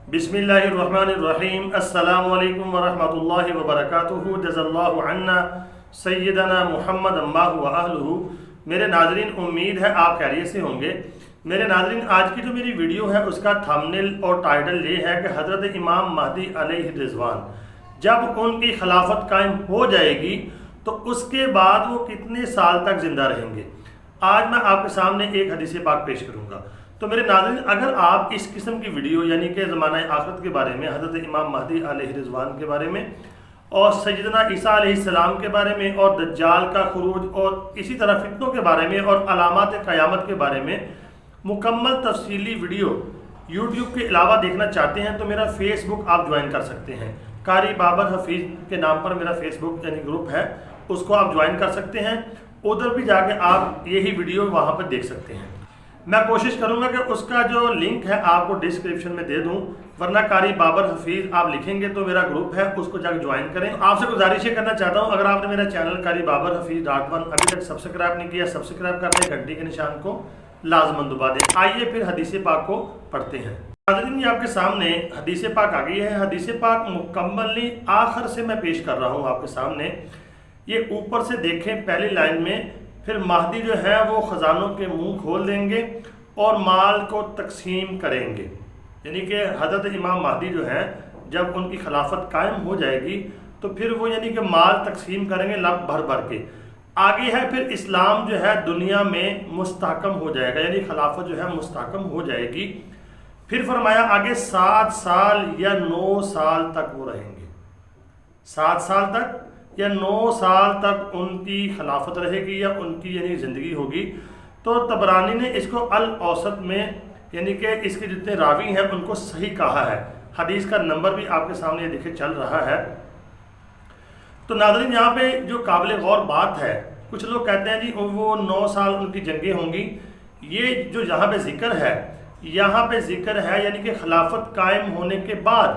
बिस्मिल्लाहिर्रहमानिर्रहीम। अस्सलामु अलैकुम वरहमतुल्लाहि वबरकातुहू। जज़ल्लाहु अन्ना सय्यदना मुहम्मद अम्मा व अहलुहू। मेरे नाज़रीन, उम्मीद है आप खैरियत से होंगे। मेरे नाज़रीन, आज की जो मेरी वीडियो है उसका थंबनेल और टाइटल ये है कि हज़रत इमाम महदी अलैहि रिज़वान जब उनकी खिलाफत कायम हो जाएगी तो उसके बाद वो कितने साल तक ज़िंदा रहेंगे। आज मैं आपके सामने एक हदीस पाक पेश करूँगा। तो मेरे नाज़रीन, अगर आप इस किस्म की वीडियो यानी कि ज़माना आखिरत के बारे में, हज़रत इमाम महदी अलैहि रिज़वान के बारे में और सैयदना ईसा अलैहिस्सलाम के बारे में और दज्जाल का खुरूज और इसी तरह फितनों के बारे में और अलामात क़यामत के बारे में मुकम्मल तफसीली वीडियो यूट्यूब के अलावा देखना चाहते हैं तो मेरा फेसबुक आप ज्वाइन कर सकते हैं। कारी बाबर हफीज़ के नाम पर मेरा फेसबुक यानी ग्रुप है, उसको आप ज्वाइन कर सकते हैं। उधर भी जाके आप यही वीडियो वहाँ पर देख सकते हैं। मैं कोशिश करूंगा कि उसका जो लिंक है आपको डिस्क्रिप्शन में दे दूं, वरना कारी बाबर हफीज़ आप लिखेंगे तो मेरा ग्रुप है, उसको जाकर ज्वाइन करें। आपसे गुजारिश ये करना चाहता हूं, अगर आपने मेरा चैनल कारी बाबर हफीज़ .1 अभी तक सब्सक्राइब नहीं किया, सब्सक्राइब कर दें, घंटी के निशान को लाजमन दबा दें। आइए फिर हदीस पाक को पढ़ते हैं। नाज़रीन, ये आपके सामने हदीस पाक आ गई है। हदीस पाक मुकम्मली आखिर से मैं पेश कर रहा हूँ आपके सामने। ये ऊपर से देखें पहली लाइन में, फिर महदी जो है वो ख़जानों के मुंह खोल देंगे और माल को तकसीम करेंगे। यानी कि हज़रत इमाम महदी जो है जब उनकी खिलाफत कायम हो जाएगी तो फिर वो यानी कि माल तकसीम करेंगे लब भर भर के। आगे है फिर इस्लाम जो है दुनिया में मुस्तहकम हो जाएगा, यानी खिलाफत जो है मुस्तहकम हो जाएगी। फिर फरमाया आगे 7 साल या 9 साल तक वो रहेंगे। 7 साल तक या 9 साल तक उनकी खिलाफत रहेगी या उनकी यानी ज़िंदगी होगी। तो तबरानी ने इसको अल औसत में यानी कि इसके जितने रावी हैं उनको सही कहा है। हदीस का नंबर भी आपके सामने देखे चल रहा है। तो नाज़रीन, यहाँ पे जो काबिल गौर बात है, कुछ लोग कहते हैं जी वो 9 साल उनकी जंगें होंगी। ये जो यहाँ पे जिक्र है, यहाँ पे जिक्र है यानी कि खिलाफत कायम होने के बाद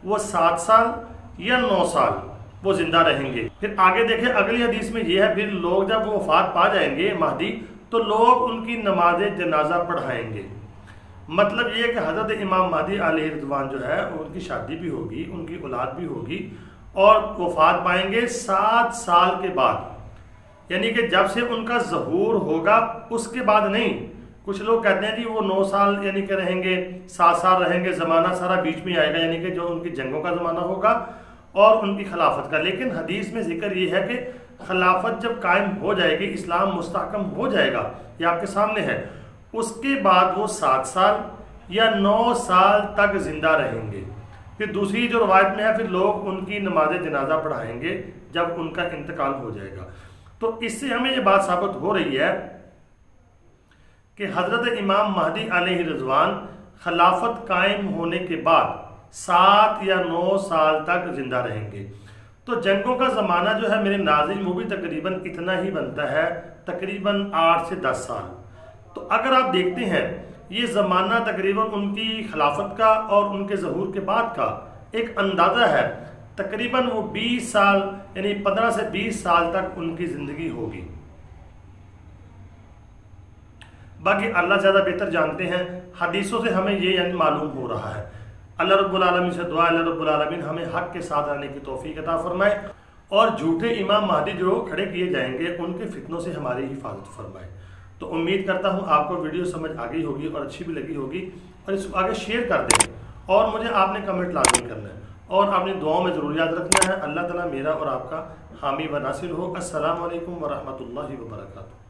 वो 7 साल या 9 साल वो जिंदा रहेंगे। फिर आगे देखें अगली हदीस में ये है, फिर लोग जब वो वफात पा जाएंगे महदी तो लोग उनकी नमाज जनाजा पढ़ाएंगे। मतलब ये कि हज़रत इमाम महदी अलैहि रिज़वान जो है उनकी शादी भी होगी, उनकी औलाद भी होगी और वफात पाएंगे 7 साल के बाद, यानी कि जब से उनका ज़हूर होगा उसके बाद नहीं। कुछ लोग कहते हैं जी वो 9 साल यानी कि रहेंगे, 7 साल रहेंगे, ज़माना सारा बीच में आएगा, यानी कि जो उनकी जंगों का ज़माना होगा और उनकी खिलाफत का। लेकिन हदीस में जिक्र ये है कि खिलाफत जब कायम हो जाएगी, इस्लाम मुस्तहकम हो जाएगा, ये आपके सामने है, उसके बाद वो 7 साल या 9 साल तक ज़िंदा रहेंगे। फिर दूसरी जो रवायत में है, फिर लोग उनकी नमाज जनाजा पढ़ाएंगे जब उनका इंतकाल हो जाएगा। तो इससे हमें ये बात साबित हो रही है कि हज़रत इमाम महदी अलैहि रिज़वान खिलाफत कायम होने के बाद 7 या 9 साल तक ज़िंदा रहेंगे। तो जंगों का ज़माना जो है मेरे नाज़रीन वो भी तकरीबन इतना ही बनता है, तकरीबन 8 से 10 साल। तो अगर आप देखते हैं ये ज़माना तकरीबन उनकी खिलाफत का और उनके ज़हूर के बाद का एक अंदाज़ा है, तकरीबन वो 20 साल यानी 15 से 20 साल तक उनकी ज़िंदगी होगी। बाकी अल्लाह ज़्यादा बेहतर जानते हैं, हदीसों से हमें ये यानी मालूम हो रहा है। अल्लाह रब्बुल आलमीन से दुआ, अल्लाह रब्बुल आलमीन हमें हक़ के साथ रहने की तौफीक अता फरमाए और झूठे इमाम महदी जो खड़े किए जाएंगे उनके फितनों से हमारी हिफाजत फरमाए। तो उम्मीद करता हूँ आपको वीडियो समझ आ गई होगी और अच्छी भी लगी होगी, और इसको आगे शेयर कर दें और मुझे आपने कमेंट लाजमी करना है और अपनी दुआओं में ज़रूर याद रखना है। अल्लाह ताला मेरा और आपका हामी व नासिर हो। अस्सलामु अलैकुम व रहमतुल्लाहि व बरकातुहू।